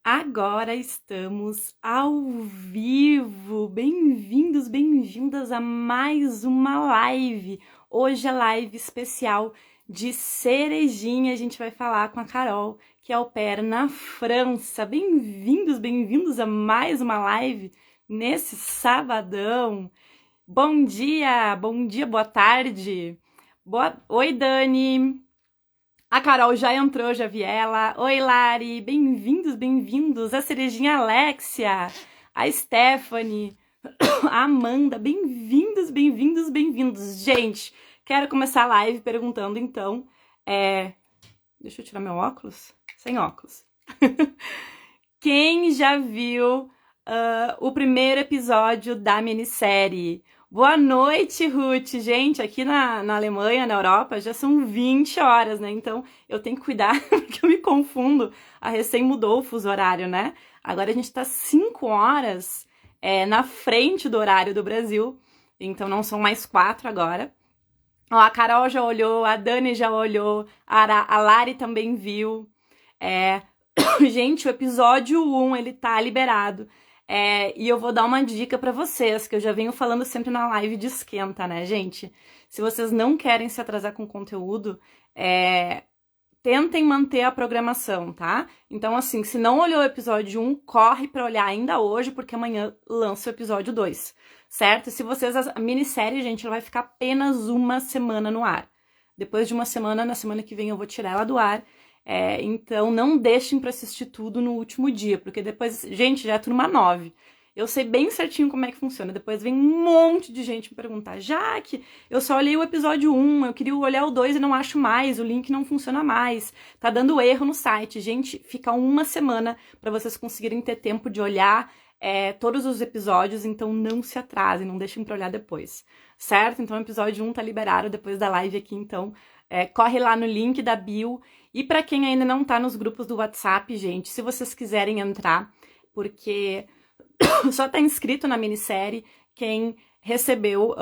Agora estamos ao vivo. Bem-vindos, bem-vindas a mais uma live. Hoje é live especial de Cerejinha. A gente vai falar com a Carol, que é au pair na França. Bem-vindos, bem-vindos a mais uma live nesse sabadão. Bom dia, boa tarde. Oi, Dani. A Carol já entrou, já vi ela. Oi, Lari, bem-vindos, bem-vindos. A Cerejinha Alexia, a Stephanie, a Amanda, bem-vindos, bem-vindos, bem-vindos. Gente, quero começar a live perguntando então. Deixa eu tirar meu óculos? Sem óculos. Quem já viu o primeiro episódio da minissérie? Boa noite, Ruth. Gente, aqui na Alemanha, na Europa, já são 20 horas, né? Então eu tenho que cuidar porque eu me confundo. A recém mudou o fuso horário, né? Agora a gente tá 5 horas na frente do horário do Brasil. Então não são mais 4 agora. Ó, a Carol já olhou, a Dani já olhou, a Lari também viu. É, Gente, o episódio 1, ele tá liberado. E eu vou dar uma dica pra vocês, que eu já venho falando sempre na live de esquenta, né, gente? Se vocês não querem se atrasar com conteúdo, tentem manter a programação, tá? Então, assim, se não olhou o episódio 1, corre pra olhar ainda hoje, porque amanhã lança o episódio 2, certo? E se vocês... A minissérie, gente, ela vai ficar apenas uma semana no ar. Depois de uma semana, na semana que vem eu vou tirar ela do ar. Então, não deixem pra assistir tudo no último dia, porque depois... Gente, já é turma 9. Eu sei bem certinho como é que funciona. Depois vem um monte de gente me perguntar, Jaque, eu só olhei o episódio 1, eu queria olhar o 2 e não acho mais, o link não funciona mais, tá dando erro no site. Gente, fica uma semana para vocês conseguirem ter tempo de olhar todos os episódios, então não se atrasem, não deixem pra olhar depois, certo? Então o episódio 1 tá liberado depois da live aqui, então corre lá no link da bio. E para quem ainda não tá nos grupos do WhatsApp, gente, se vocês quiserem entrar, porque só tá inscrito na minissérie quem recebeu,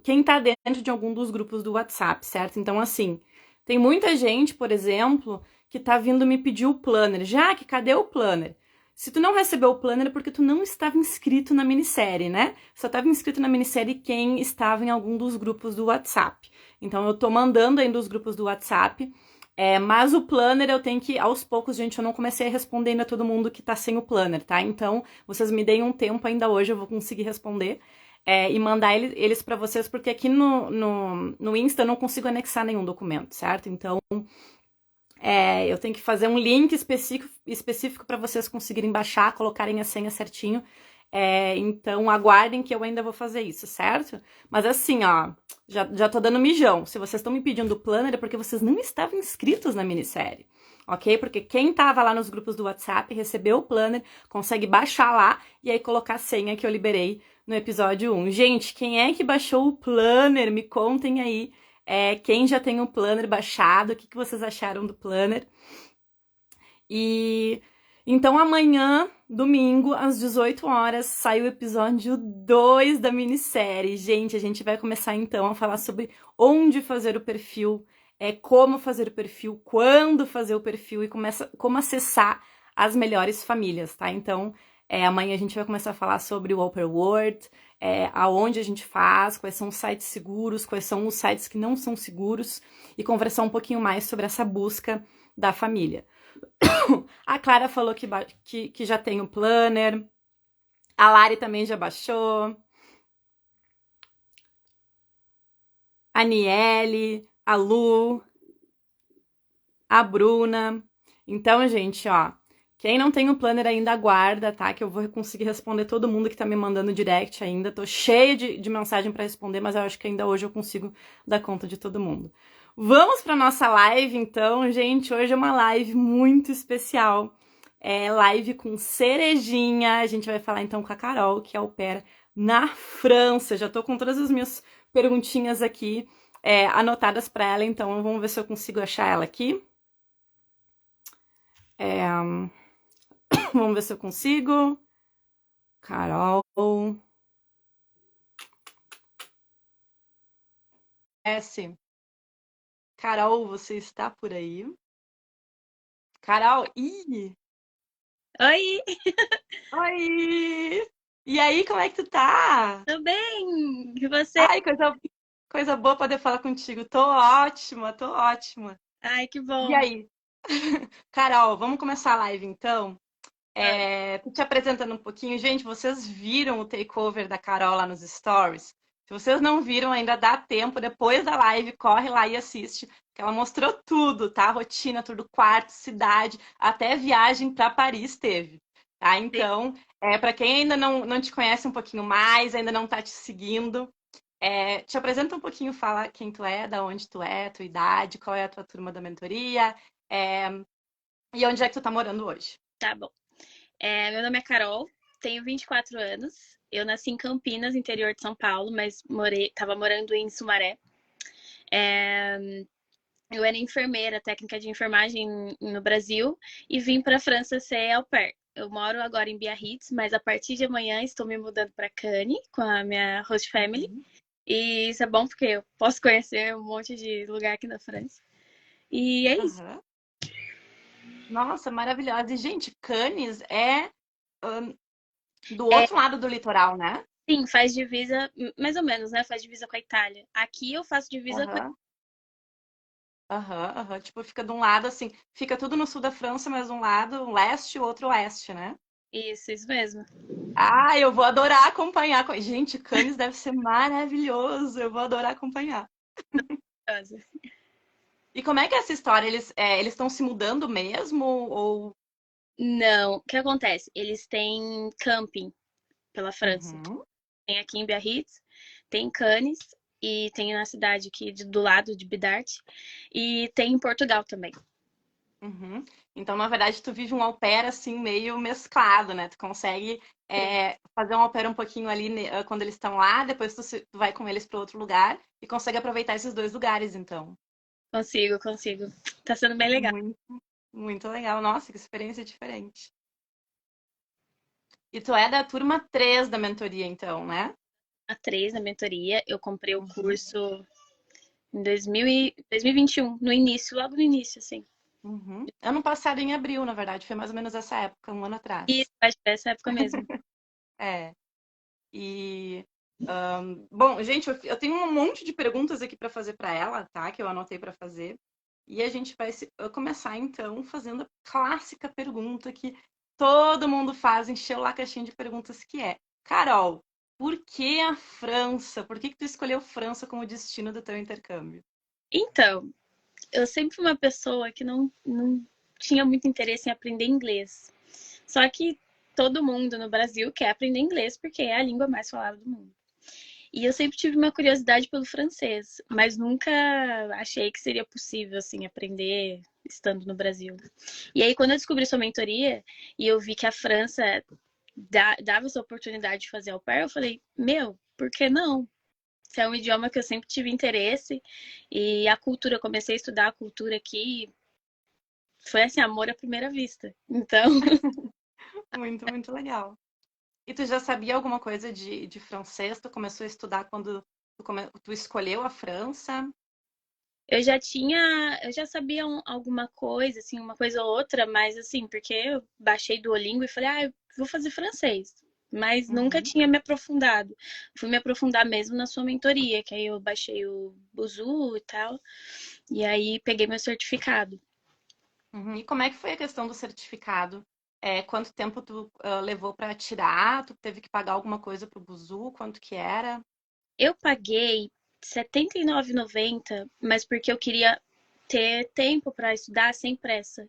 quem tá dentro de algum dos grupos do WhatsApp, certo? Então, assim, tem muita gente, por exemplo, que tá vindo me pedir o planner. Já que cadê o planner? Se tu não recebeu o planner é porque tu não estava inscrito na minissérie, né? Só estava inscrito na minissérie quem estava em algum dos grupos do WhatsApp. Então eu tô mandando ainda os grupos do WhatsApp. Mas o planner eu tenho que, aos poucos, gente, eu não comecei a responder ainda todo mundo que tá sem o planner, tá? Então, vocês me deem um tempo ainda hoje, eu vou conseguir responder e mandar eles para vocês, porque aqui no Insta eu não consigo anexar nenhum documento, certo? Então, eu tenho que fazer um link específico para vocês conseguirem baixar, colocarem a senha certinho. Então, aguardem que eu ainda vou fazer isso, certo? Mas assim, ó, já tô dando mijão. Se vocês estão me pedindo o planner é porque vocês não estavam inscritos na minissérie, ok? Porque quem tava lá nos grupos do WhatsApp recebeu o planner, consegue baixar lá e aí colocar a senha que eu liberei no episódio 1. Gente, quem é que baixou o planner? Me contem aí. Quem já tem o planner baixado, o que vocês acharam do planner? E então amanhã, domingo, às 18 horas, sai o episódio 2 da minissérie. Gente, a gente vai começar então a falar sobre onde fazer o perfil, como fazer o perfil, quando fazer o perfil e como acessar as melhores famílias, tá? Então, amanhã a gente vai começar a falar sobre o Open World, aonde a gente faz, quais são os sites seguros, quais são os sites que não são seguros e conversar um pouquinho mais sobre essa busca da família. A Clara falou que já tem o planner. A Lari também já baixou. A Niele, a Lu, a Bruna. Então, gente, ó, quem não tem o planner ainda aguarda, tá? Que eu vou conseguir responder todo mundo que tá me mandando direct ainda. Tô cheia de mensagem para responder, mas eu acho que ainda hoje eu consigo dar conta de todo mundo. Vamos para nossa live, então, gente. Hoje é uma live muito especial. Live com Cerejinha. A gente vai falar então com a Carol, que é au pair na França. Já tô com todas as minhas perguntinhas aqui anotadas para ela, então vamos ver se eu consigo achar ela aqui. É, vamos ver se eu consigo. Carol. S. Carol, você está por aí? Carol, ih! Oi, Oi! E aí, como é que tu tá? tudo bem? E você? Ai, coisa boa poder falar contigo. Tô ótima, tô ótima. Ai, que E bom. aí? Carol, vamos começar a live então? Vamos. Tô te apresentando um pouquinho. Gente, vocês viram o takeover da Carol lá nos stories? Se vocês não viram, ainda dá tempo. Depois da live, corre lá e assiste. Que ela mostrou tudo, tá? Rotina, tudo, quarto, cidade, até viagem para Paris teve. Tá? Então, para quem ainda não te conhece um pouquinho mais, ainda não tá te seguindo, te apresenta um pouquinho, fala quem tu é, da onde tu é, tua idade, qual é a tua turma da mentoria, é, e onde é que tu tá morando hoje. Tá bom. Meu nome é Carol, tenho 24 anos. Eu nasci em Campinas, interior de São Paulo, mas tava morando em Sumaré. Eu era enfermeira, técnica de enfermagem no Brasil e vim para a França ser au pair. Eu moro agora em Biarritz, mas a partir de amanhã estou me mudando para Cannes com a minha host family. Uhum. E isso é bom porque eu posso conhecer um monte de lugar aqui na França. E é isso. Aham. Nossa, maravilhosa. E, gente, Cannes é do É, outro lado do litoral, né? sim, faz divisa, mais ou menos, né? Faz divisa com a Itália. Aqui eu faço divisa com a... Aham, aham, aham. Tipo, fica de um lado assim, fica tudo no sul da França, mas um lado leste e o outro oeste, né? Isso mesmo. Ah, eu vou adorar acompanhar. Gente, Cannes deve ser maravilhoso. Eu vou adorar acompanhar. E como é que é essa história? Eles estão se mudando mesmo? Ou. Não, o que acontece? Eles têm camping pela França. Uhum, Tem aqui em Biarritz, tem em Cannes e tem na cidade aqui do lado de Bidart e tem em Portugal também. uhum. Então, na verdade, tu vive um au pair assim, meio mesclado, né? Tu consegue Sim, fazer um au pair um pouquinho ali quando eles estão lá, depois tu vai com eles para outro lugar e consegue aproveitar esses dois lugares, então. consigo. Tá sendo bem legal. Muito, muito legal. Nossa, que experiência diferente. E tu é da turma 3 da mentoria, então, né? A 3 na mentoria, eu comprei o Uhum, curso em 2021, no início, logo no início, assim. uhum. Ano passado, em abril, na verdade, foi mais ou menos essa época, um ano E atrás. acho que dessa época mesmo. É. E. Bom, gente, eu tenho um monte de perguntas aqui para fazer para ela, tá? Que eu anotei para fazer. E a gente vai começar, então, fazendo a clássica pergunta que todo mundo faz, encheu lá a caixinha de perguntas, que é: Carol, por que a França? Por que que tu escolheu França como destino do teu intercâmbio? Então, eu sempre fui uma pessoa que não tinha muito interesse em aprender inglês. Só que todo mundo no Brasil quer aprender inglês porque é a língua mais falada do mundo. E eu sempre tive uma curiosidade pelo francês, mas nunca achei que seria possível, assim, aprender estando no Brasil. E aí, quando eu descobri sua mentoria e eu vi que a França dava essa oportunidade de fazer au pair, eu falei, meu, por que não? Esse é um idioma que eu sempre tive interesse e a cultura, eu comecei a estudar a cultura aqui, foi assim, amor à primeira vista. Então, Muito, muito legal. E tu já sabia alguma coisa de francês? Tu começou a estudar quando tu escolheu a França? eu já sabia alguma coisa, assim, uma coisa ou outra, mas assim, porque eu baixei Duolingo e falei, ah, eu vou fazer francês. Mas nunca Uhum, tinha me aprofundado. Fui me aprofundar mesmo na sua mentoria, que aí eu baixei o Buzu e tal, e aí peguei meu certificado. uhum. E como é que foi a questão do certificado? Quanto tempo tu levou para tirar? Tu teve que pagar alguma coisa pro Buzu? Quanto que era? Eu paguei R$ 79,90, mas porque eu queria ter tempo para estudar sem pressa.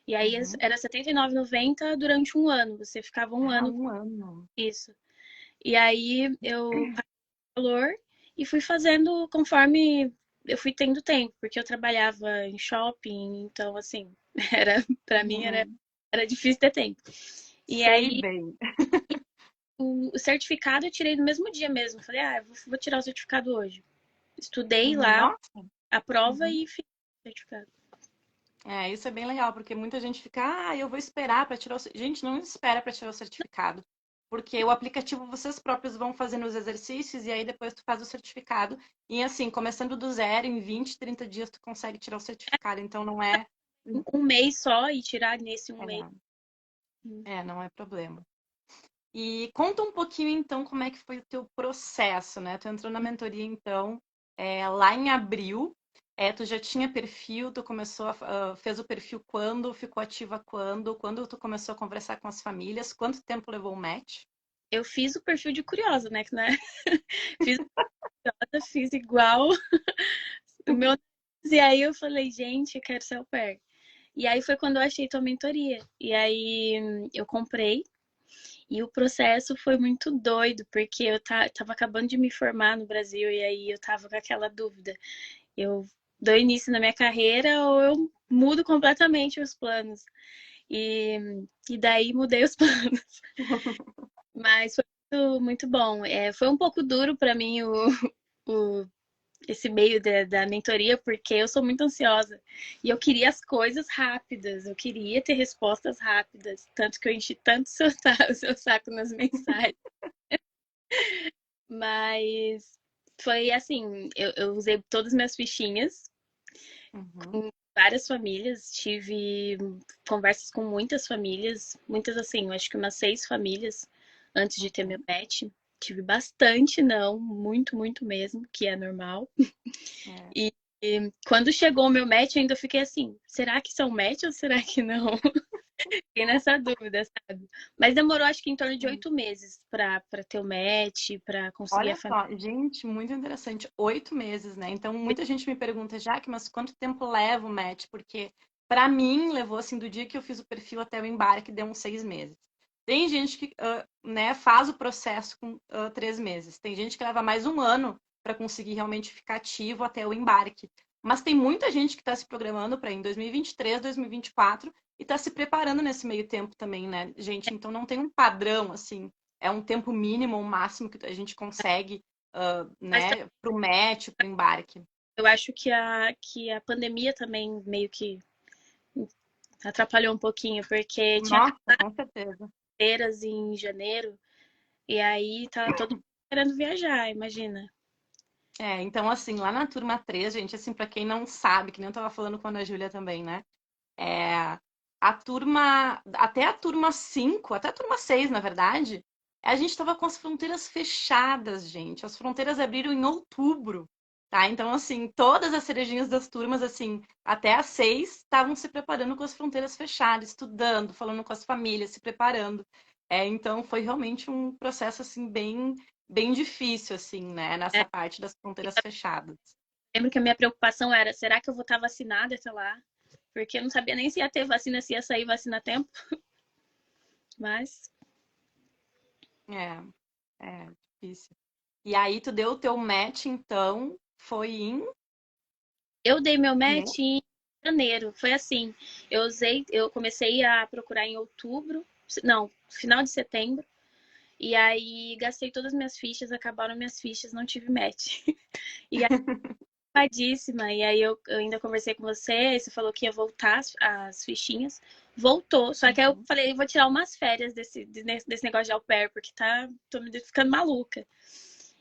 E aí Uhum. era R$ 79,90 durante um ano. Você ficava um Ah, ano com um ano. isso. E aí eu paguei o valor e fui fazendo conforme eu fui tendo tempo, porque eu trabalhava em shopping, então assim, era para mim Uhum. era difícil ter tempo. E Sei aí bem. o certificado eu tirei no mesmo dia mesmo. Falei, ah, eu vou tirar o certificado hoje. Estudei Uhum. lá Nossa. a prova Uhum. e fiz o certificado. Isso é bem legal, porque muita gente fica, eu vou esperar para tirar Gente, não espera para tirar o certificado, porque o aplicativo vocês próprios vão fazendo os exercícios e aí depois tu faz o certificado. E assim, começando do zero, em 20, 30 dias tu consegue tirar o certificado. Então não é. Um mês só e tirar nesse um mês. é, Não é problema. E conta um pouquinho, então, como é que foi o teu processo, né? Tu entrou na mentoria, então, lá em abril. Tu já tinha perfil, tu começou fez o perfil quando, ficou ativa quando? Quando tu começou a conversar com as famílias? Quanto tempo levou o match? Eu fiz o perfil de curiosa, né? Que, né? Fiz, fiz igual o meu. E aí eu falei, gente, eu quero ser au pair. E aí foi quando eu achei tua mentoria. E aí eu comprei. E o processo foi muito doido, porque eu tava acabando de me formar no Brasil e aí eu tava com aquela dúvida. Eu dou início na minha carreira ou eu mudo completamente os planos? E, e daí mudei os planos. Mas foi muito bom. Foi um pouco duro para mim o, esse meio da mentoria, porque eu sou muito ansiosa. E eu queria as coisas rápidas, eu queria ter respostas rápidas. Tanto que eu enchi tanto o seu saco nas mensagens. Mas foi assim, eu usei todas as minhas fichinhas Uhum. com várias famílias, tive conversas com muitas famílias, muitas assim, eu acho que umas 6 famílias antes de ter meu match. Tive bastante não, muito, muito mesmo, que é normal. É. E quando chegou o meu match, eu ainda fiquei assim, será que são match ou será que não? Fiquei nessa dúvida, sabe? Mas demorou acho que em torno de 8 meses pra ter o match, pra conseguir a Olha família. só, gente, muito interessante. 8 meses, né? Então, muita gente me pergunta, Jaque, mas quanto tempo leva o match? Porque, para mim, levou, assim, do dia que eu fiz o perfil até o embarque, deu uns 6 meses. Tem gente que, né, faz o processo com 3 meses. Tem gente que leva mais um ano para conseguir realmente ficar ativo até o embarque. Mas tem muita gente que está se programando para em 2023, 2024 e está se preparando nesse meio tempo também, né, gente? Então, não tem um padrão, assim, é um tempo mínimo, o máximo que a gente consegue, Mas né, para o match, para o embarque. eu acho que a pandemia também meio que atrapalhou um pouquinho, porque tinha Nossa, com certeza. feiras em janeiro, e aí tá todo mundo querendo viajar, imagina. Então, assim, lá na turma 3 gente, assim, para quem não sabe, que nem eu tava falando com a Ana Júlia também, né? É, até a turma 5 até a turma 6 na verdade, a gente estava com as fronteiras fechadas, gente. As fronteiras abriram em outubro, tá? Então, assim, todas as cerejinhas das turmas, assim, até as 6 estavam se preparando com as fronteiras fechadas, estudando, falando com as famílias, se preparando. Então, foi realmente um processo, assim, bem difícil, assim, né? É, Nessa parte das fronteiras fechadas. lembro que a minha preocupação era, será que eu vou estar vacinada até lá? Porque eu não sabia nem se ia ter vacina, se ia sair vacina a tempo, mas É, difícil. E aí tu deu o teu match, então, foi em eu dei meu né? match em janeiro. Foi assim, eu comecei a procurar em outubro, não, final de setembro. E aí gastei todas as minhas fichas, acabaram minhas fichas, não tive match. E aí, padíssima. E aí eu ainda conversei com você, você falou que ia voltar as fichinhas. Voltou, só que aí eu Uhum. falei, vou tirar umas férias desse negócio de au pair, porque tô me ficando maluca.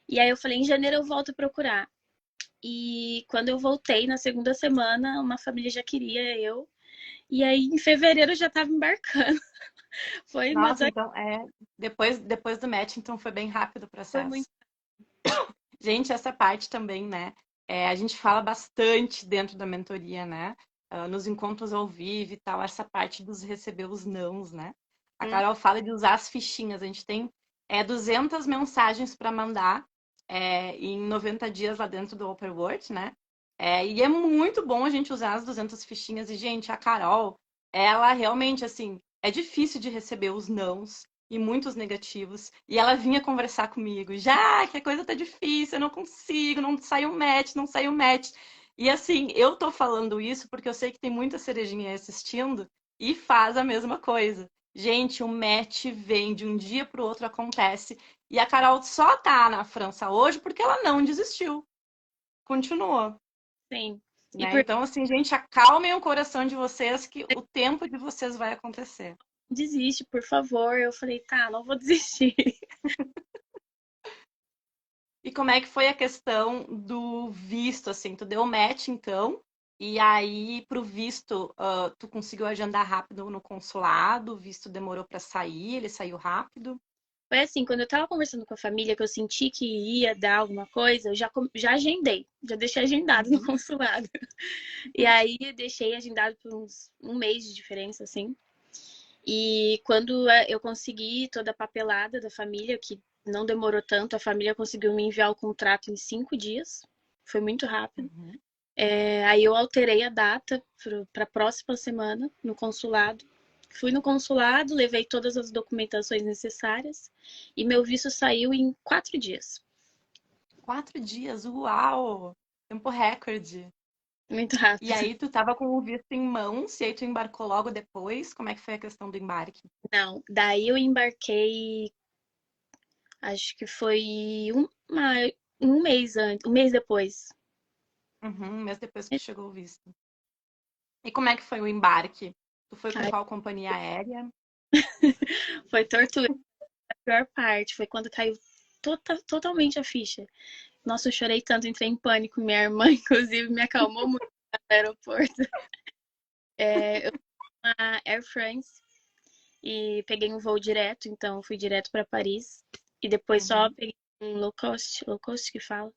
E aí eu falei, em janeiro eu volto a procurar. E quando eu voltei, na segunda semana, uma família já queria eu. E aí em fevereiro eu já tava embarcando. Foi, mas Nossa, então depois do match, então foi bem rápido o foi muito. processo. Gente, essa parte também, né? A gente fala bastante dentro da mentoria, né? Nos encontros ao vivo e tal, essa parte dos receber os nãos, né? A Carol fala de usar as fichinhas. A gente tem 200 mensagens para mandar em 90 dias lá dentro do Open Word, né? E é muito bom a gente usar as 200 fichinhas. E, gente, a Carol, ela realmente, assim, é difícil de receber os nãos e muitos negativos. E ela vinha conversar comigo, já que a coisa tá difícil, eu não consigo, não saiu match, não saiu match. E assim, eu tô falando isso porque eu sei que tem muita cerejinha aí assistindo e faz a mesma coisa. Gente, o match vem de um dia pro outro, acontece. E a Carol só tá na França hoje porque ela não desistiu. Continuou, Sim. E né? por Então, assim, gente, acalmem o coração de vocês que o tempo de vocês vai acontecer. desiste, por favor. Eu falei, tá, não vou desistir. E como é que foi a questão do visto, assim? Tu deu match, então? E aí, pro visto, tu conseguiu agendar rápido no consulado? O visto demorou pra sair? Ele saiu rápido? Foi assim, quando eu tava conversando com a família, que eu senti que ia dar alguma coisa, eu já agendei, já deixei agendado no Uhum. consulado. E aí deixei agendado por uns um mês de diferença, assim. E quando eu consegui toda a papelada da família, que não demorou tanto, a família conseguiu me enviar o contrato em 5 dias. Foi muito rápido. Uhum. Aí eu alterei a data para a próxima semana no consulado. Fui no consulado, levei todas as documentações necessárias e meu visto saiu em 4 dias. 4 dias, uau! Tempo recorde. Muito E rápido. aí, tu tava com o visto em mãos, e aí tu embarcou logo depois? Como é que foi a questão do embarque? Não, daí eu embarquei, acho que foi um mês antes, um mês depois. Uhum, um mês depois que chegou o visto. E como é que foi o embarque? Tu foi com Ai, qual companhia aérea? foi tortura. A pior parte foi quando caiu totalmente a ficha. Nossa, eu chorei tanto, entrei em pânico. Minha irmã, inclusive, me acalmou muito no aeroporto. Eu fui na Air France e peguei um voo direto, então fui direto para Paris. E depois só Uhum, peguei um low cost que fala,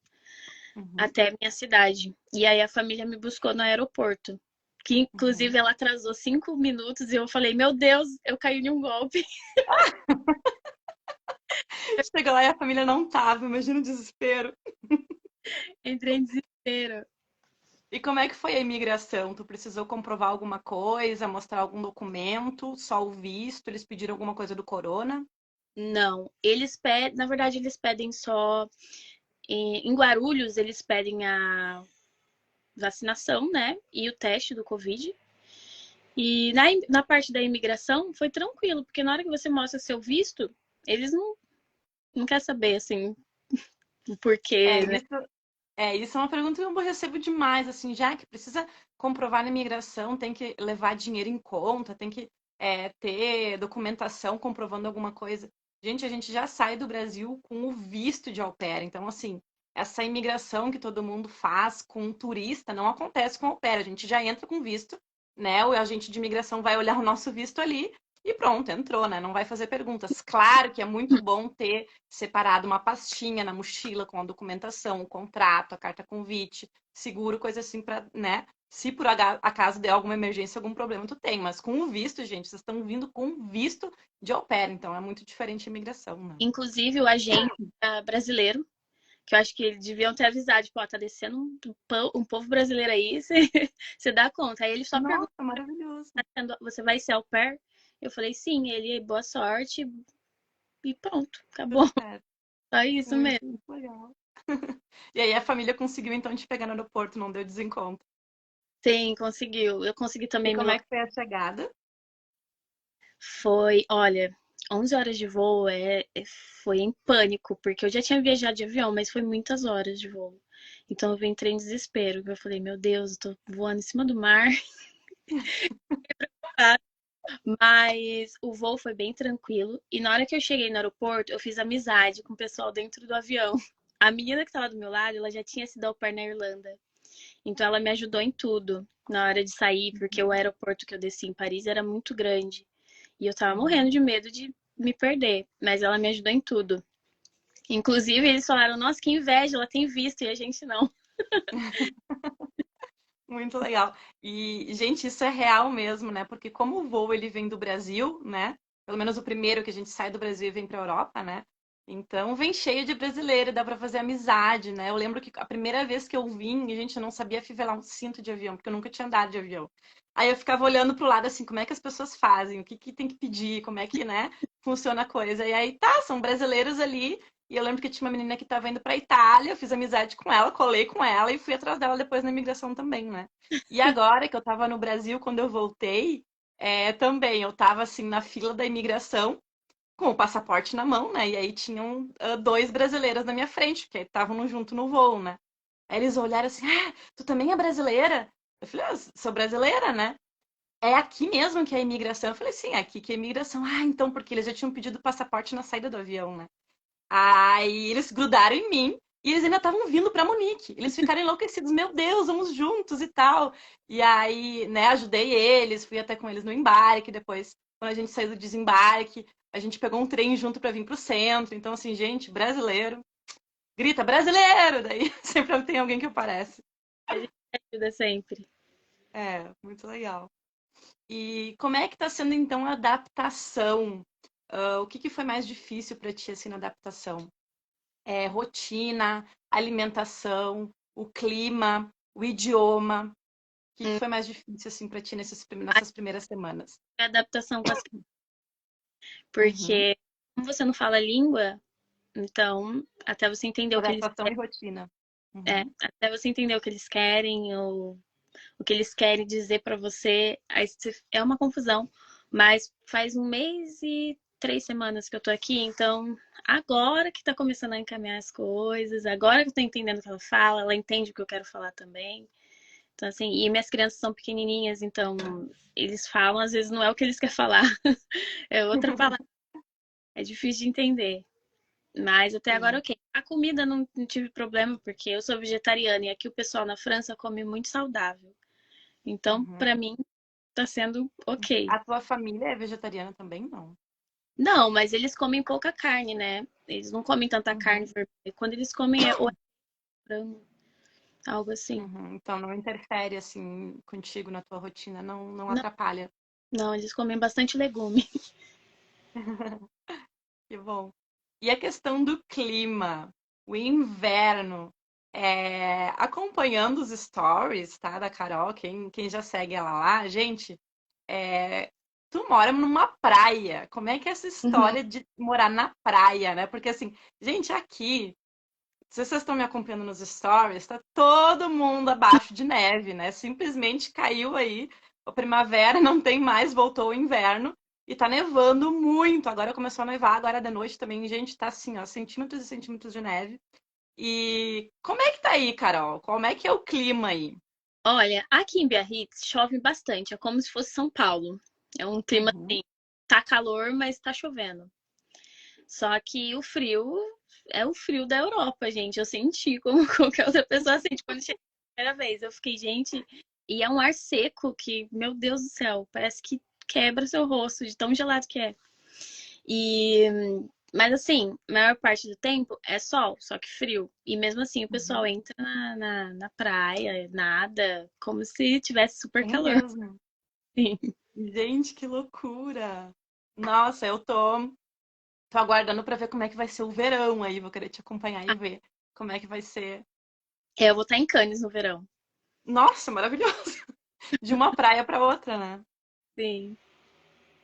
uhum, até a minha cidade. E aí a família me buscou no aeroporto. Que inclusive uhum. ela atrasou 5 minutos e eu falei, meu Deus, eu caí em um golpe. Chegou lá e a família não tava, imagina o desespero. Entrei em desespero. E como é que foi a imigração? Tu precisou comprovar alguma coisa, mostrar algum documento, só o visto? Eles pediram alguma coisa do corona? Não, eles pedem, na verdade, eles pedem só. Em Guarulhos, eles pedem a vacinação, né? E o teste do Covid. E na parte da imigração foi tranquilo, porque na hora que você mostra seu visto, eles não querem saber, assim, o É porquê, né? isso, isso é uma pergunta que eu recebo demais, assim, já que precisa comprovar na imigração, tem que levar dinheiro em conta, tem que ter documentação comprovando alguma coisa. Gente, a gente já sai do Brasil com o visto de au pair, então, assim, essa imigração que todo mundo faz com um turista não acontece com au pair, a gente já entra com visto, né? O agente de imigração vai olhar o nosso visto ali e pronto, entrou, né? Não vai fazer perguntas. Claro que é muito bom ter separado uma pastinha na mochila com a documentação, o contrato, a carta convite, seguro, coisa assim para, né? Se por acaso der alguma emergência, algum problema, tu tem. Mas com o visto, gente, vocês estão vindo com visto de au pair, então é muito diferente a imigração, né? Inclusive, o agente brasileiro, que eu acho que eles deviam ter avisado, tipo, ó, tá descendo um povo brasileiro aí, você dá conta. Aí ele só perguntou, Nossa, maravilhoso. você vai ser au pair? Eu falei, sim, ele, boa sorte, e pronto, Tudo acabou. certo. Só isso Muito, mesmo. muito legal. E aí a família conseguiu então te pegar no aeroporto, não deu desencontro. Sim, conseguiu. Eu consegui E também me como é que foi a chegada? Foi, olha, 11 horas de voo foi em pânico, porque eu já tinha viajado de avião, mas foi muitas horas de voo. Então eu entrei em desespero. Eu falei, meu Deus, eu tô voando em cima do mar. Mas o voo foi bem tranquilo. E na hora que eu cheguei no aeroporto, eu fiz amizade com o pessoal dentro do avião. A menina que estava do meu lado, ela já tinha sido au pair na Irlanda. Então ela me ajudou em tudo na hora de sair, porque o aeroporto que eu desci em Paris era muito grande. E eu tava morrendo Uhum. de medo de me perder, mas ela me ajudou em tudo. Inclusive, eles falaram: nossa, que inveja, ela tem visto e a gente não. Muito legal. E, gente, isso é real mesmo, né? Porque como o voo ele vem do Brasil, né? Pelo menos o primeiro que a gente sai do Brasil e vem para a Europa, né? Então vem cheio de brasileiro, dá para fazer amizade, né? Eu lembro que a primeira vez que eu vim, a gente não sabia fivelar um cinto de avião, porque eu nunca tinha andado de avião. Aí eu ficava olhando pro lado assim, como é que as pessoas fazem? O que que tem que pedir? Como é que, né, funciona a coisa? E aí, tá, são brasileiros ali. E eu lembro que tinha uma menina que estava indo para Itália, eu fiz amizade com ela, colei com ela e fui atrás dela depois na imigração também, né? E agora que eu estava no Brasil, quando eu voltei, também eu estava assim na fila da imigração com o passaporte na mão, né? E aí tinham dois brasileiros na minha frente, que estavam junto no voo, né? Aí eles olharam assim: ah, tu também é brasileira? Eu falei: ah, sou brasileira, né? É aqui mesmo que é a imigração? Eu falei: sim, é aqui que é a imigração. Ah, então, porque eles já tinham pedido passaporte na saída do avião, né? Aí eles grudaram em mim E eles ainda estavam vindo para Munique. Eles ficaram enlouquecidos. Meu Deus, vamos juntos e tal. E aí, né, ajudei eles, fui até com eles no embarque. Depois, quando a gente saiu do desembarque, a gente pegou um trem junto para vir pro centro. Então, assim, gente, brasileiro, grita brasileiro! Daí sempre tem alguém que aparece. A gente ajuda sempre. É, muito legal. E como é que tá sendo então a adaptação? O que que foi mais difícil para ti assim na adaptação? Rotina, alimentação, o clima, o idioma. O que que Hum, foi mais difícil assim para ti A nessas primeiras semanas? adaptação com as Uhum. porque como você não fala a língua, então até você entender o que eles Adaptação e rotina. Uhum. até você entender o que eles querem ou o que eles querem dizer pra você, é uma confusão. Mas faz um mês e 3 semanas que eu tô aqui, então agora que tá começando a encaminhar as coisas, agora que eu tô entendendo o que ela entende o que eu quero falar também. Então, assim, e minhas crianças são pequenininhas, então eles falam, às vezes não é o que eles querem falar, é outra palavra, é difícil de entender. Mas até agora, Sim. ok. A comida não tive problema, porque eu sou vegetariana e aqui o pessoal na França come muito saudável. Então, Uhum. pra mim, tá sendo ok. A tua família é vegetariana também, não? Não, mas eles comem pouca carne, né? Eles não comem tanta carne Uhum. vermelha. Quando eles comem é ou é frango, algo assim. Uhum. Então não interfere assim contigo na tua rotina, não Não, atrapalha. não, eles comem bastante legume. Que bom. E a questão do clima, o inverno, acompanhando os stories, tá, da Carol, quem já segue ela lá, gente, é, tu mora numa praia. Como é que é essa Uhum. história de morar na praia, né? Porque assim, gente, aqui, se vocês estão me acompanhando nos stories, tá todo mundo abaixo de neve, né? Simplesmente caiu aí a primavera, não tem mais, voltou o inverno. E tá nevando muito. Agora começou a nevar, agora de noite também, gente, tá assim, ó, centímetros e centímetros de neve. E como é que tá aí, Carol? Como é que é o clima aí? Olha, aqui em Biarritz chove bastante. É como se fosse São Paulo. É um clima Uhum. assim, tá calor, mas tá chovendo. Só que o frio é o frio da Europa, gente. Eu senti como qualquer outra pessoa sente quando cheguei a primeira vez. Eu fiquei, gente, e é um ar seco que, meu Deus do céu, parece que quebra seu rosto de tão gelado que é. E, mas assim, a maior parte do tempo é sol, só que frio. E mesmo assim o pessoal Uhum. entra na praia, nada, como se tivesse super É calor. mesmo. Sim. Gente, que loucura! Nossa, tô aguardando pra ver como é que vai ser o verão aí. Vou querer te acompanhar e ver como é que vai ser. Eu vou estar em Cannes no verão. Nossa, maravilhoso! De uma praia pra outra, né? Sim.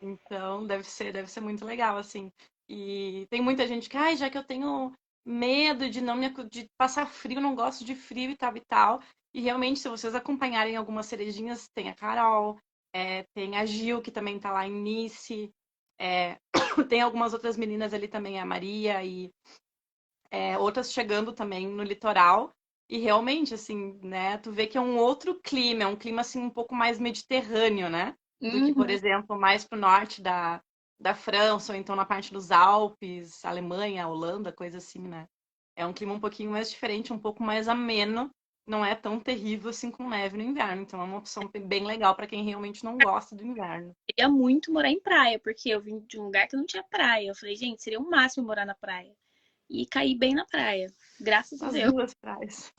Então, deve ser muito legal, assim. E tem muita gente que, ai, já que eu tenho medo de não me, de passar frio, não gosto de frio e tal e tal. E realmente, se vocês acompanharem algumas cerejinhas, tem a Carol, tem a Gil, que também tá lá em Nice, é, tem algumas outras meninas ali também, a Maria e outras chegando também no litoral. E realmente, assim, né, tu vê que é um outro clima, é um clima, assim, um pouco mais mediterrâneo, né? Do que, por Uhum. exemplo, mais pro norte da França, ou então na parte dos Alpes, Alemanha, Holanda, coisa assim, né? É um clima um pouquinho mais diferente, um pouco mais ameno, não é tão terrível assim com neve no inverno. Então é uma opção bem legal para quem realmente não gosta do inverno. Queria muito morar em praia, porque eu vim de um lugar que não tinha praia. Eu falei, gente, seria o máximo morar na praia. E caí bem na praia. Graças a As Deus. duas praias.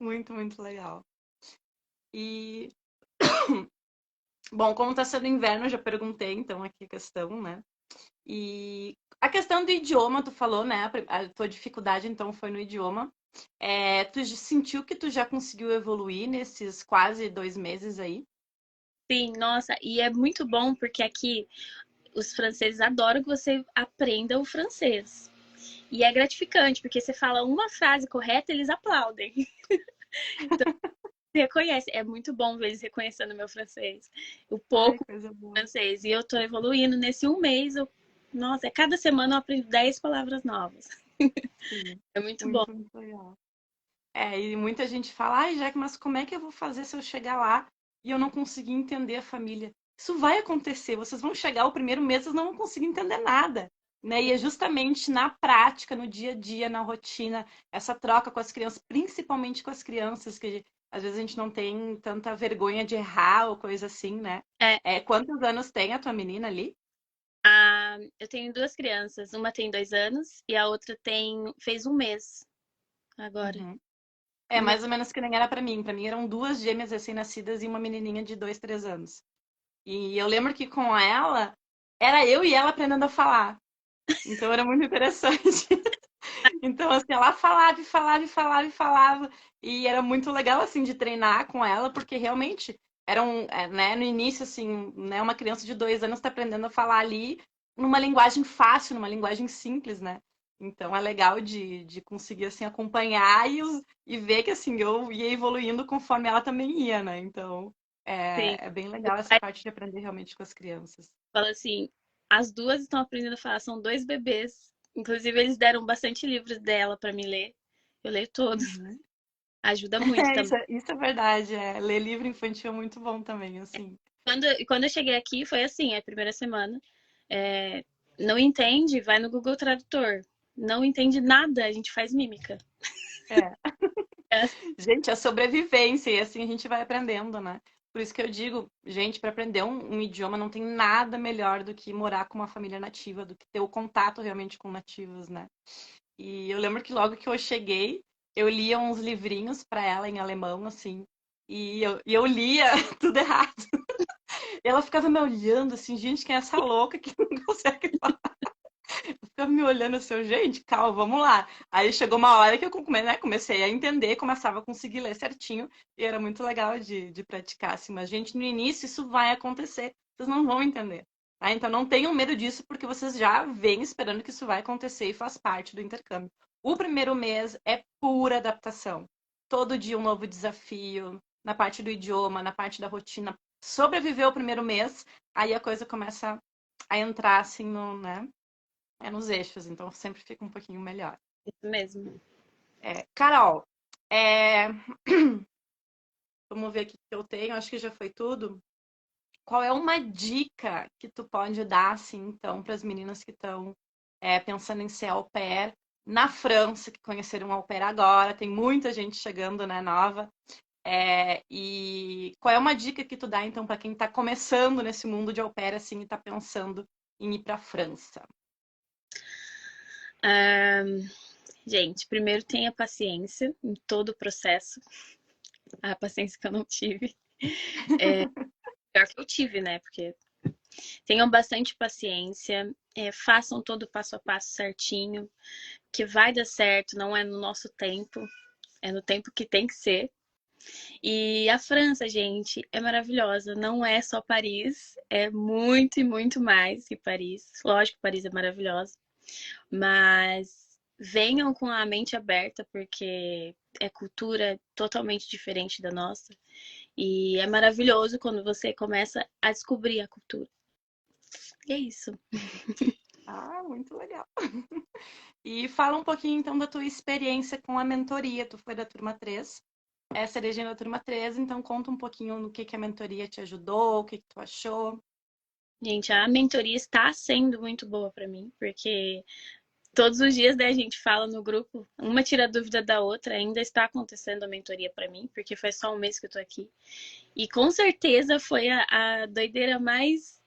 Muito, muito legal. E bom, como tá sendo inverno, eu já perguntei então aqui a questão, né? E a questão do idioma, tu falou, né? A tua dificuldade então foi no idioma. Tu sentiu que tu já conseguiu evoluir nesses quase 2 meses aí? Sim, nossa, e é muito bom porque aqui os franceses adoram que você aprenda o francês. E é gratificante, porque você fala uma frase correta, eles aplaudem. Você reconhece. É muito bom ver eles reconhecendo o meu francês. O Ai, pouco coisa boa. francês. E eu tô evoluindo. Nesse um mês, nossa, cada semana eu aprendo 10 palavras novas. Sim, É muito bom. muito, muito legal. E muita gente fala, ai, Jaque, mas como é que eu vou fazer se eu chegar lá e eu não conseguir entender a família? Isso vai acontecer, vocês vão chegar o primeiro mês, vocês não vão conseguir entender nada. né? E é justamente na prática, no dia a dia, na rotina, essa troca com as crianças, principalmente com as crianças, que às vezes a gente não tem tanta vergonha de errar ou coisa assim, né? É, Quantos anos tem a tua menina ali? eu tenho duas crianças, uma tem 2 anos e a outra fez 1 mês agora. Uhum. É mais ou menos que nem era pra mim. Pra mim eram duas gêmeas recém-nascidas e uma menininha de 2, 3 anos. E eu lembro que com ela, era eu e ela aprendendo a falar. Então era muito interessante. Então, assim, ela falava e falava e falava e falava. E era muito legal, assim, de treinar com ela, porque realmente né, no início, assim, né, uma criança de 2 anos está aprendendo a falar ali numa linguagem fácil, numa linguagem simples, né? Então é legal de conseguir, assim, acompanhar e ver que, assim, eu ia evoluindo conforme ela também ia, né? Então Sim. é bem legal essa parte de aprender realmente com as crianças. Fala assim, as duas estão aprendendo a falar, são dois bebês. Inclusive, eles deram bastante livros dela para me ler. Eu leio todos. Uhum. Ajuda muito também. Isso é verdade. Ler livro infantil é muito bom também, assim. Quando eu cheguei aqui, foi assim, a primeira semana. É, não entende? Vai no Google Tradutor. Não entende nada, a gente faz mímica. É. É assim, Gente, a sobrevivência, e assim a gente vai aprendendo, né? Por isso que eu digo, gente, para aprender um idioma não tem nada melhor do que morar com uma família nativa, do que ter o contato realmente com nativos, né? E eu lembro que logo que eu cheguei, eu lia uns livrinhos para ela em alemão, assim, e eu lia tudo errado. E ela ficava me olhando assim, gente, quem é essa louca que não consegue falar? Ficava me olhando assim, gente, calma, vamos lá. Aí chegou uma hora que eu né, comecei a entender, começava a conseguir ler certinho, e era muito legal de praticar, assim. Mas, gente, no início isso vai acontecer, vocês não vão entender. Tá? Então não tenham medo disso, porque vocês já vêm esperando que isso vai acontecer e faz parte do intercâmbio. O primeiro mês é pura adaptação. Todo dia um novo desafio, na parte do idioma, na parte da rotina. Sobreviver o primeiro mês, aí a coisa começa a entrar assim no, né? Nos eixos, então sempre fica um pouquinho melhor. isso mesmo. Carol, vamos ver aqui o que eu tenho, acho que já foi tudo. Qual é uma dica que tu pode dar, assim, então, para as meninas que estão pensando em ser au pair na França, que conheceram um au pair agora, tem muita gente chegando, né, nova. E qual é uma dica que tu dá, então, para quem está começando nesse mundo de au pair, assim, e está pensando em ir para a França? Ah, gente, primeiro tenha paciência em todo o processo. A paciência que eu não tive. Pior que eu tive, né? Porque tenham bastante paciência, façam todo o passo a passo certinho, que vai dar certo, não é no nosso tempo, é no tempo que tem que ser. E a França, gente, é maravilhosa. Não é só Paris, é muito e muito mais que Paris. Lógico, Paris é maravilhosa, mas venham com a mente aberta, porque é cultura totalmente diferente da nossa. E é maravilhoso quando você começa a descobrir a cultura. E é isso. Ah, muito legal. E fala um pouquinho então da tua experiência com a mentoria. Tu foi da turma 3, é cerejinha da turma 3, então conta um pouquinho no que a mentoria te ajudou, o que tu achou. Gente, a mentoria está sendo muito boa para mim, porque todos os dias, né, a gente fala no grupo, uma tira a dúvida da outra, ainda está acontecendo a mentoria para mim, porque faz só 1 mês que eu tô aqui. E com certeza foi a doideira mais,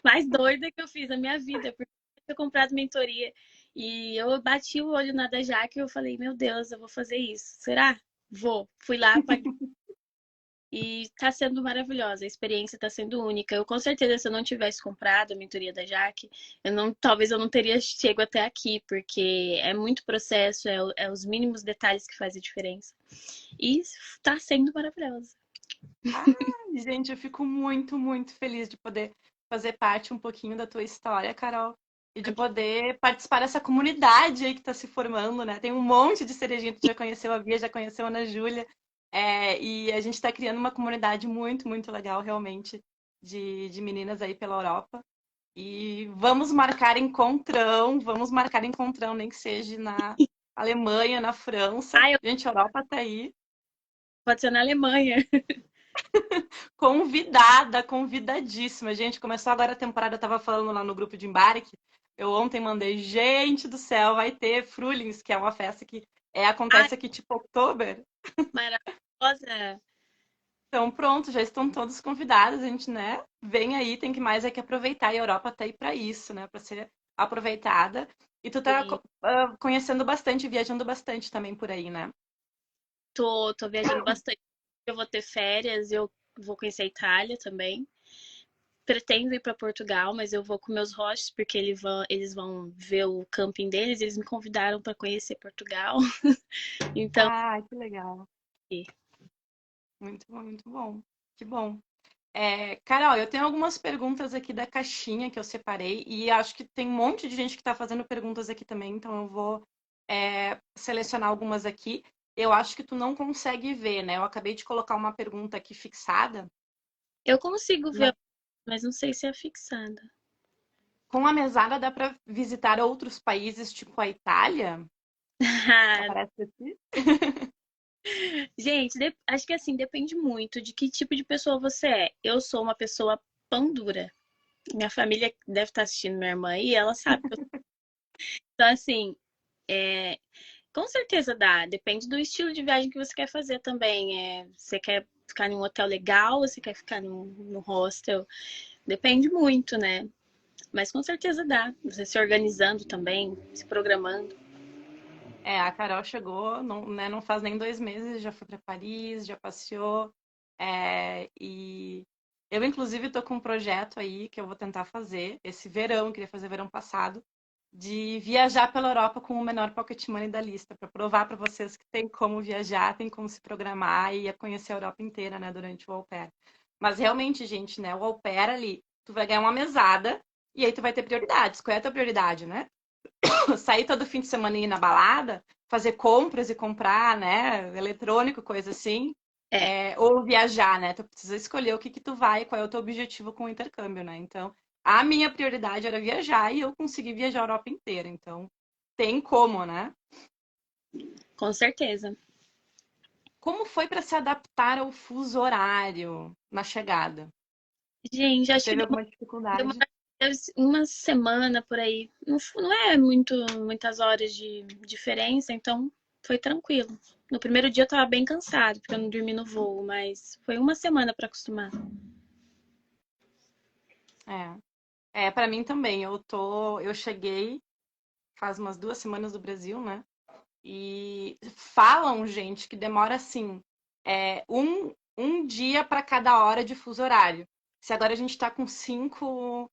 mais doida que eu fiz na minha vida, porque eu tinha comprado mentoria. E eu bati o olho na da Jaque e eu falei, meu Deus, eu vou fazer isso. Será? Vou. Fui lá, paguei. E tá sendo maravilhosa, a experiência tá sendo única. Eu com certeza, se eu não tivesse comprado a mentoria da Jaque, talvez eu não teria chego até aqui, porque é muito processo, é os mínimos detalhes que fazem a diferença. E tá sendo maravilhosa. Ah, gente, eu fico muito, muito feliz de poder fazer parte um pouquinho da tua história, Carol. E de poder participar dessa comunidade aí que está se formando, né? Tem um monte de cerejinha, tu já conheceu a Bia, já conheceu a Ana Júlia. E a gente está criando uma comunidade muito, muito legal, realmente, de meninas aí pela Europa. E vamos marcar encontrão, nem que seja na Alemanha, na França. Ah, Gente, a Europa tá aí. pode ser na Alemanha. Convidada, convidadíssima. Gente, começou agora a temporada, eu tava falando lá no grupo de embarque. Eu ontem mandei, gente do céu, vai ter Frulings, que é uma festa que Ai, acontece aqui tipo outubro. maravilhosa! Então, pronto, já estão todos convidados, a gente, né? Vem aí, tem que mais é que aproveitar. E a Europa tá aí para isso, né? Para ser aproveitada. E tu tá Sim, conhecendo bastante, viajando bastante também por aí, né? tô viajando bastante. Eu vou ter férias, eu vou conhecer a Itália também. Pretendo ir para Portugal, mas eu vou com meus hosts, porque eles vão ver o camping deles. Eles me convidaram para conhecer Portugal. Então, Ah, que legal. Muito bom, muito bom. Que bom. Carol, eu tenho algumas perguntas aqui da caixinha que eu separei e acho que tem um monte de gente que está fazendo perguntas aqui também, então eu vou selecionar algumas aqui. Eu acho que tu não consegue ver, né? Eu acabei de colocar uma pergunta aqui fixada. eu consigo ver, Na- mas não sei se é fixada. Com a mesada dá para visitar outros países, tipo a Itália? Aparece aqui? Gente, acho que assim, depende muito de que tipo de pessoa você é. Eu sou uma pessoa pão dura. Minha família deve estar assistindo minha irmã e ela sabe que eu sou. Então, assim, é, com certeza dá. Depende do estilo de viagem que você quer fazer também. Você quer ficar em um hotel legal ou você quer ficar no hostel? Depende muito, né? Mas com certeza dá. Você se organizando também, se programando. A Carol chegou, não, né, não faz nem 2 meses, já foi para Paris, já passeou. E eu, inclusive, estou com um projeto aí que eu vou tentar fazer esse verão, queria fazer verão passado, de viajar pela Europa com o menor pocket money da lista, para provar para vocês que tem como viajar, tem como se programar e conhecer a Europa inteira, né, durante o au pair. Mas realmente, gente, né, o au pair ali, tu vai ganhar uma mesada e aí tu vai ter prioridades. Qual é a tua prioridade, né? Sair todo fim de semana e ir na balada, fazer compras e comprar, né, eletrônico, coisa assim, É, ou viajar, né? Tu precisa escolher o que que tu vai, qual é o teu objetivo com o intercâmbio, né? Então, a minha prioridade era viajar e eu consegui viajar a Europa inteira, então tem como, né? com certeza. Como foi para se adaptar ao fuso horário na chegada? Gente, Tu acho que teve alguma deu dificuldade? uma semana por aí. Não é muitas horas de diferença, então foi tranquilo. No primeiro dia eu tava bem cansado, porque eu não dormi no voo, mas foi uma semana pra acostumar. Para mim também. Eu cheguei faz umas 2 semanas do Brasil, né? E falam, gente, que demora assim, um dia para cada hora de fuso horário. Se agora a gente está com 5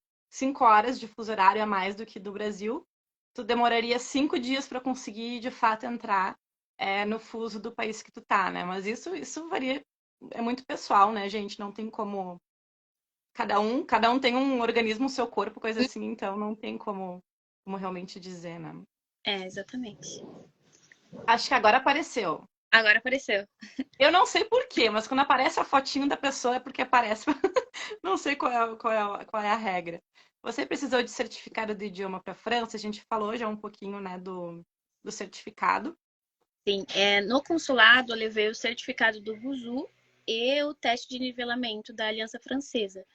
horas de fuso horário a mais do que do Brasil, tu demoraria 5 dias para conseguir de fato entrar no fuso do país que tu tá, né? Mas isso varia, é muito pessoal, né, gente? Não tem como. Cada um tem um organismo, o seu corpo, coisa assim, então não tem como realmente dizer, né? É, exatamente. Acho que agora apareceu. Agora apareceu. Eu não sei por quê, mas quando aparece a fotinho da pessoa é porque aparece. Não sei qual é a regra. Você precisou de certificado de idioma para a França? A gente falou já um pouquinho, né, do certificado. Sim, no consulado eu levei o certificado do Buzu e o teste de nivelamento da Aliança Francesa.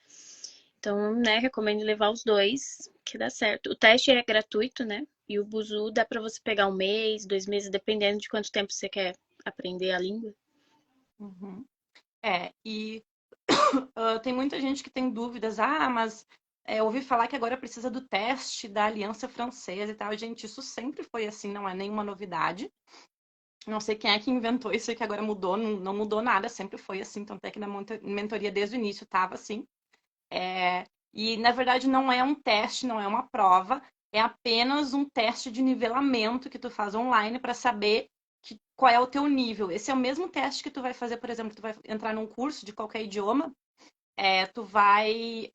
Então, né, recomendo levar os dois, que dá certo. O teste é gratuito, né? E o Buzu dá pra você pegar 1 mês, 2 meses, dependendo de quanto tempo você quer aprender a língua. Uhum. E tem muita gente que tem dúvidas. Ah, mas eu ouvi falar que agora precisa do teste da Aliança Francesa e tal. Gente, isso sempre foi assim, não é nenhuma novidade. Não sei quem é que inventou isso e que agora mudou, não, não mudou nada, sempre foi assim. Tanto é que na mentoria desde o início estava assim. E, na verdade, não é um teste, não é uma prova, é apenas um teste de nivelamento que tu faz online para saber qual é o teu nível. Esse é o mesmo teste que tu vai fazer, por exemplo, tu vai entrar num curso de qualquer idioma, tu vai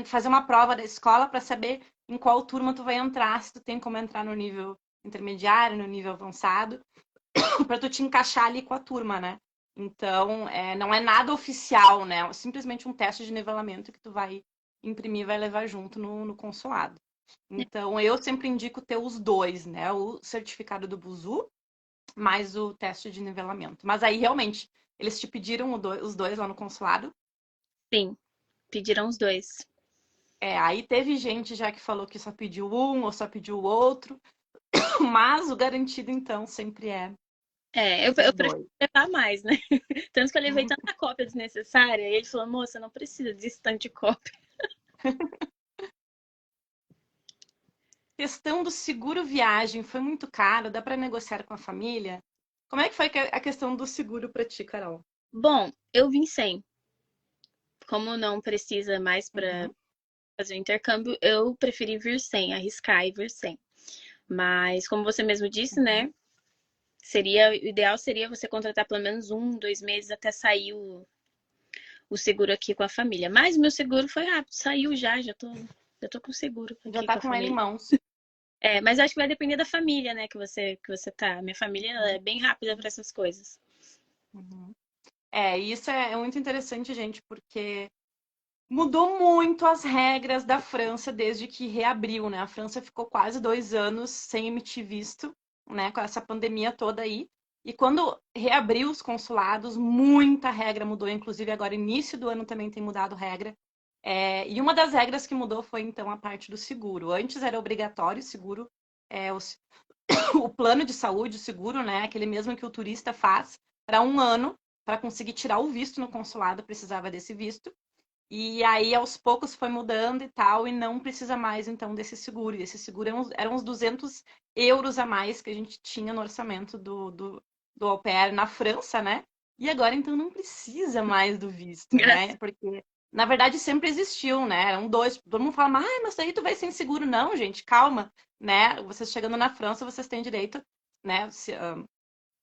fazer uma prova da escola para saber em qual turma tu vai entrar, se tu tem como entrar no nível intermediário, no nível avançado, para tu te encaixar ali com a turma, né? Então, não é nada oficial, né? É simplesmente um teste de nivelamento que tu vai imprimir e vai levar junto no consulado. Então, eu sempre indico ter os dois, né? O certificado do Buzu, mais o teste de nivelamento. Mas aí, realmente, eles te pediram os dois lá no consulado? Sim, pediram os dois. Aí teve gente já que falou que só pediu um ou só pediu o outro, mas o garantido, então, sempre é Eu os prefiro dois. levar mais, né? Tanto que eu levei tanta cópia desnecessária, e ele falou, moça, não precisa disso tanto de cópia. Questão do seguro viagem foi muito caro, dá para negociar com a família? Como é que foi a questão do seguro para ti, Carol? Bom, eu vim sem. Como não precisa mais para Uhum, fazer o intercâmbio, eu preferi vir sem, arriscar e vir sem. Mas, como você mesmo disse, uhum. né? O ideal seria você contratar pelo menos 1, 2 meses até sair o seguro aqui com a família. Mas meu seguro foi rápido, saiu já tô com seguro Já aqui tá com a com ele em família. mãos. Mas acho que vai depender da família, né, que você tá. Minha família ela é Uhum, bem rápida para essas coisas. uhum. Isso é muito interessante, gente, porque mudou muito as regras da França desde que reabriu, né? A França ficou quase 2 anos sem emitir visto, né? Com essa pandemia toda aí. E quando reabriu os consulados, muita regra mudou. Inclusive, agora, início do ano também tem mudado regra. E uma das regras que mudou foi, então, a parte do seguro. Antes era obrigatório o seguro, o plano de saúde, o seguro, né? Aquele mesmo que o turista faz para um ano, para conseguir tirar o visto no consulado, precisava desse visto. E aí, aos poucos, foi mudando e tal, e não precisa mais, então, desse seguro. E esse seguro eram uns 200 euros a mais que a gente tinha no orçamento do au pair na França, né? E agora, então, não precisa mais do visto, né? Graças. Porque, na verdade, sempre existiu, né? Eram dois. Todo mundo fala, mas aí tu vai sem seguro. Não, gente, calma, né? Vocês chegando na França, vocês têm direito, né?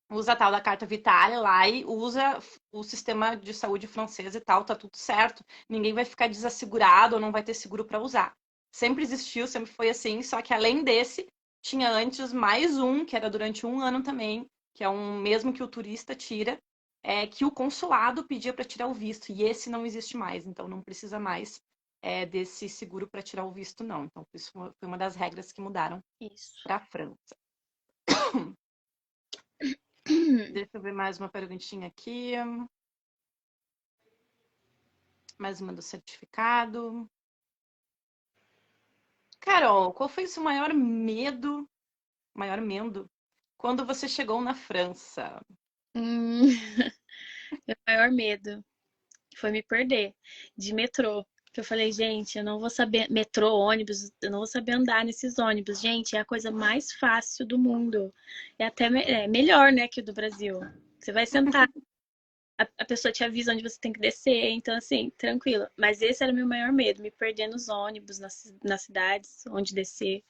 Usa a tal da carta Vitale lá e usa o sistema de saúde francês e tal, tá tudo certo. Ninguém vai ficar desassegurado ou não vai ter seguro para usar. Sempre existiu, sempre foi assim, só que além desse, tinha antes mais um, que era durante um ano também, que é um mesmo que o turista tira, que o consulado pedia para tirar o visto, e esse não existe mais, então não precisa mais desse seguro para tirar o visto, não. Então, isso foi uma das regras que mudaram Isso. para a França. Deixa eu ver mais uma perguntinha aqui. Mais uma do certificado. Carol, qual foi o seu maior medo, quando você chegou na França? Hum, Meu maior medo foi me perder de metrô. Que eu falei, gente, eu não vou saber. Metrô, ônibus, eu não vou saber andar nesses ônibus. Gente, é a coisa mais fácil do mundo. É até melhor, né, que o do Brasil. Você vai sentar, a pessoa te avisa onde você tem que descer. Então, assim, tranquilo. Mas esse era o meu maior medo, me perder nos ônibus, nas cidades, onde descer.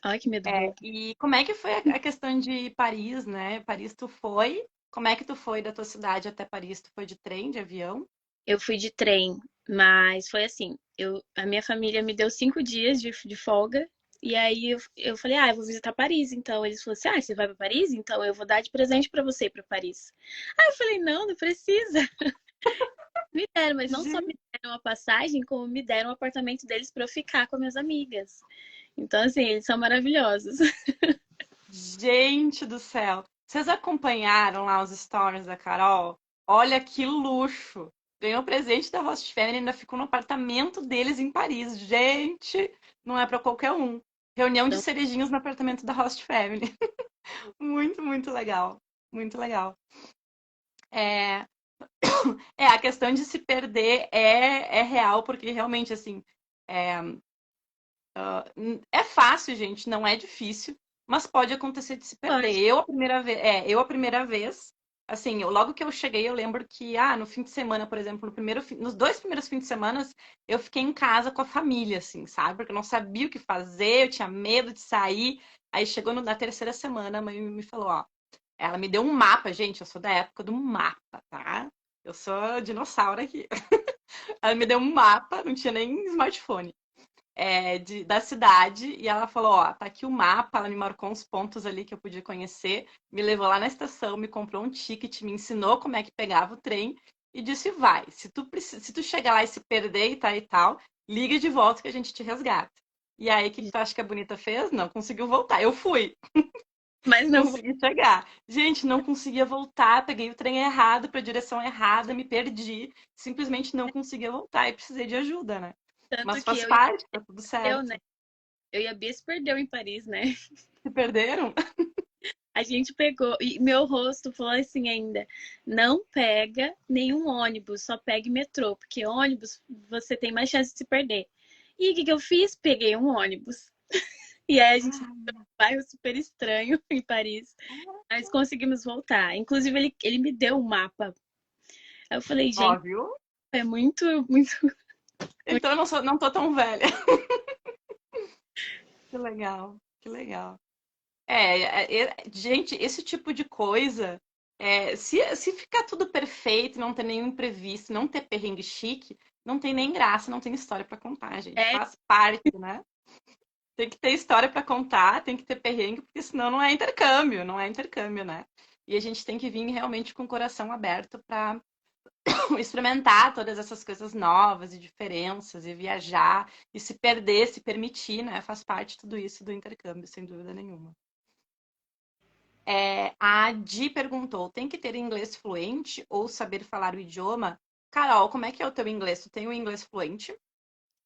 Ai, que medo bobo. E como é que foi a questão de Paris, né? Paris tu foi? Como é que tu foi da tua cidade até Paris? Tu foi de trem, de avião? Eu fui de trem, mas foi assim, a minha família me deu 5 dias de folga, e aí eu falei, eu vou visitar Paris, então eles falaram assim, você vai para Paris? Então eu vou dar de presente para você ir para Paris. Aí eu falei, não, não precisa. Me deram, mas não só me Gente, deram a passagem, como me deram o apartamento deles para eu ficar com minhas amigas. Então, assim, eles são maravilhosos. gente do céu! Vocês acompanharam lá os stories da Carol? Olha que luxo! Ganhou presente da Host Family e ainda ficou no apartamento deles em Paris. Gente, não é para qualquer um. Reunião de Então, cerejinhos no apartamento da Host Family. Muito, muito legal. Muito legal. É, a questão de se perder é real, porque realmente, assim, é, é fácil, gente, não é difícil, mas pode acontecer de se perder. pode. Eu a primeira vez, assim, logo que eu cheguei, eu lembro que, no fim de semana, por exemplo, nos 2 primeiros fins de semana, eu fiquei em casa com a família, assim, sabe? Porque eu não sabia o que fazer, eu tinha medo de sair. Aí chegou na terceira semana, a mãe me falou, ó, ela me deu um mapa, gente, eu sou da época do mapa, tá? Eu sou dinossauro aqui. Ela me deu um mapa, não tinha nem smartphone da cidade e ela falou, ó, tá aqui o mapa, ela me marcou uns pontos ali que eu podia conhecer, me levou lá na estação, me comprou um ticket, me ensinou como é que pegava o trem e disse, vai, se tu chegar lá e se perder e tal, liga de volta que a gente te resgata. E aí, o que tu acha que a Bonita fez? Não conseguiu voltar. Eu fui. Mas não vou. Consegui chegar. Gente, não conseguia voltar, peguei o trem errado para a direção errada, me perdi, simplesmente não conseguia voltar e precisei de ajuda, né? Tanto Mas que faz parte, tá tudo eu, né? certo. Eu e a Bia se perdeu em Paris, né? Se perderam? A gente pegou, e meu rosto falou assim ainda: não pega nenhum ônibus, só pegue metrô, porque ônibus você tem mais chance de se perder. E o que eu fiz? Peguei um ônibus. E aí a gente foi um bairro super estranho em Paris, mas conseguimos voltar. Inclusive, ele me deu um mapa. Aí eu falei, gente, Óbvio. é muito, muito. Então eu não tô tão velha. Que legal, que legal. Gente, esse tipo de coisa, se ficar tudo perfeito, não ter nenhum imprevisto, não ter perrengue chique, não tem nem graça, não tem história para contar, gente. É, Faz parte, né? Tem que ter história para contar, tem que ter perrengue, porque senão não é intercâmbio, não é intercâmbio, né? E a gente tem que vir realmente com o coração aberto para experimentar todas essas coisas novas e diferenças e viajar e se perder, se permitir, né? Faz parte tudo isso do intercâmbio, sem dúvida nenhuma. A Di perguntou: tem que ter inglês fluente ou saber falar o idioma? Carol, como é que é o teu inglês? Tu tem o inglês fluente?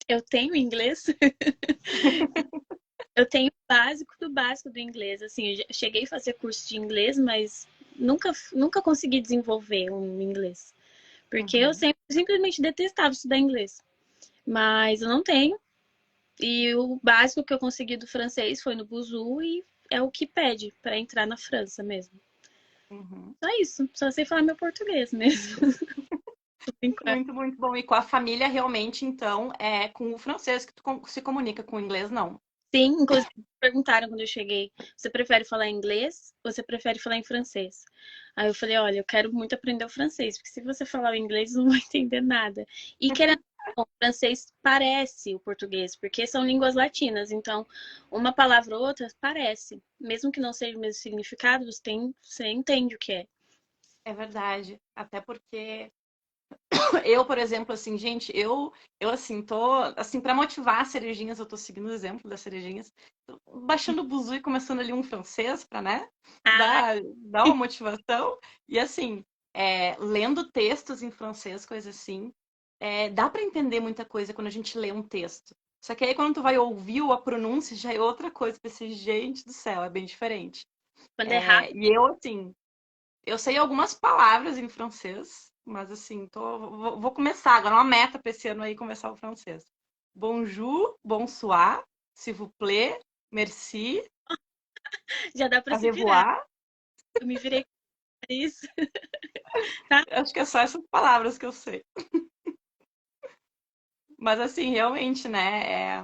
eu tenho inglês, eu tenho o básico do básico do inglês. Assim, eu cheguei a fazer curso de inglês, mas nunca consegui desenvolver um inglês. Porque eu Uhum, sempre simplesmente detestava estudar inglês. Mas eu não tenho. E o básico que eu consegui do francês foi no Buzu e é o que pede para entrar na França mesmo. uhum. Só isso. Só sei falar meu português mesmo. Por enquanto. Muito, muito bom. E com a família, realmente, então, é com o francês que se comunica, com o inglês, não. Sim, inclusive perguntaram quando eu cheguei: você prefere falar inglês ou você prefere falar em francês? Aí eu falei: olha, eu quero muito aprender o francês, porque se você falar o inglês, eu não vou entender nada. E querendo ou não, o francês parece o português, porque são línguas latinas, então uma palavra ou outra parece. Mesmo que não seja o mesmo significado, você entende o que é. É verdade. Até porque eu, por exemplo, assim, gente, eu assim, tô, assim, para motivar as cerejinhas, eu tô seguindo o exemplo das cerejinhas, tô baixando o buzu e começando ali um francês para, né, Ah, dar uma motivação. E assim, lendo textos em francês, coisa assim, dá para entender muita coisa quando a gente lê um texto. Só que aí quando tu vai ouvir a pronúncia, já é outra coisa, pensei, gente do céu, é bem diferente. quando é rápido, E eu, assim, eu sei algumas palavras em francês, mas assim, vou começar agora, uma meta para esse ano aí, começar o francês. Bonjour, bonsoir, s'il vous plaît, merci, já dá para au se virar. revoir. Eu me virei com isso, tá? Acho que é só essas palavras que eu sei. Mas assim, realmente, né,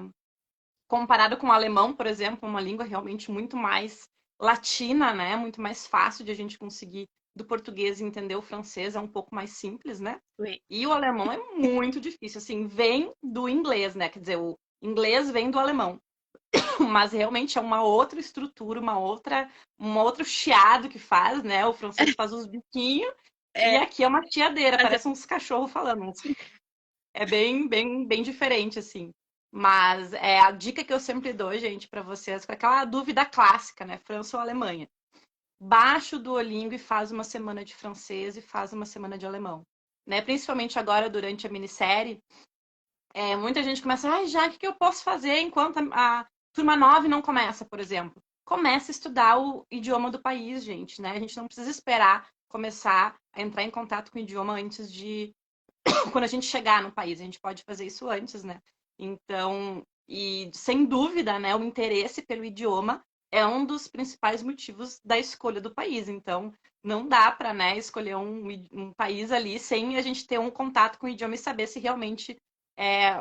comparado com o alemão, por exemplo, uma língua realmente muito mais latina, né, muito mais fácil de a gente conseguir do português entender o francês, é um pouco mais simples, né? Oui. E o alemão é muito difícil, assim, vem do inglês, né? Quer dizer, o inglês vem do alemão, mas realmente é uma outra estrutura, um outro chiado que faz, né? O francês faz os biquinhos e É, aqui é uma chiadeira, fazer parece uns cachorros falando. É bem, bem, bem diferente, assim. Mas a dica que eu sempre dou, gente, para vocês, com aquela dúvida clássica, né? França ou Alemanha? Baixa o Duolingo e faz uma semana de francês e faz uma semana de alemão. Né? Principalmente agora, durante a minissérie, muita gente começa, já, o que eu posso fazer enquanto a turma 9 não começa, por exemplo? Começa a estudar o idioma do país, gente, né? A gente não precisa esperar começar a entrar em contato com o idioma antes de quando a gente chegar no país, a gente pode fazer isso antes, né? Então, e sem dúvida, né, o interesse pelo idioma é um dos principais motivos da escolha do país. Então, não dá para, né, escolher um país ali sem a gente ter um contato com o idioma e saber se realmente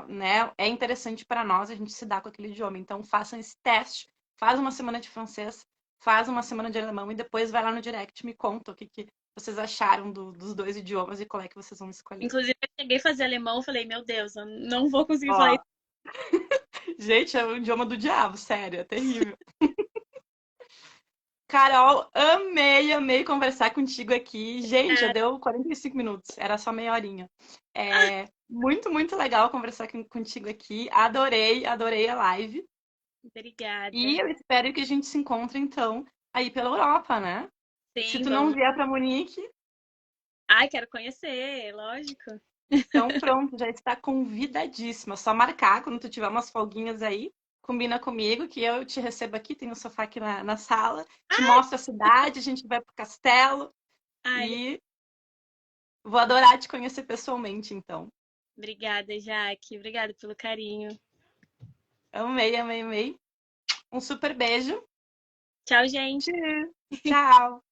né, é interessante para nós a gente se dar com aquele idioma. Então, façam esse teste, faz uma semana de francês, faz uma semana de alemão e depois vai lá no direct e me conta o que vocês acharam dos dois idiomas e qual é que vocês vão escolher. Inclusive, eu cheguei a fazer alemão, falei, meu Deus, eu não vou conseguir falar Ó, isso. gente, é o idioma do diabo, sério, é terrível. Carol, amei, amei conversar contigo aqui. Gente, já deu 45 minutos, era só meia horinha. Muito, muito legal conversar contigo aqui. Adorei, adorei a live. Obrigada. E eu espero que a gente se encontre, então, aí pela Europa, né? Se Sim, tu não vamos. vier pra Munique, Ai, quero conhecer, lógico. então pronto, já está convidadíssima. Só marcar quando tu tiver umas folguinhas aí. Combina comigo que eu te recebo aqui, tem um sofá aqui na sala, te mostro a cidade, a gente vai pro castelo Ai, e vou adorar te conhecer pessoalmente, então. obrigada, Jaque. Obrigada pelo carinho. Amei, amei, amei. Um super beijo. Tchau, gente. Tchau.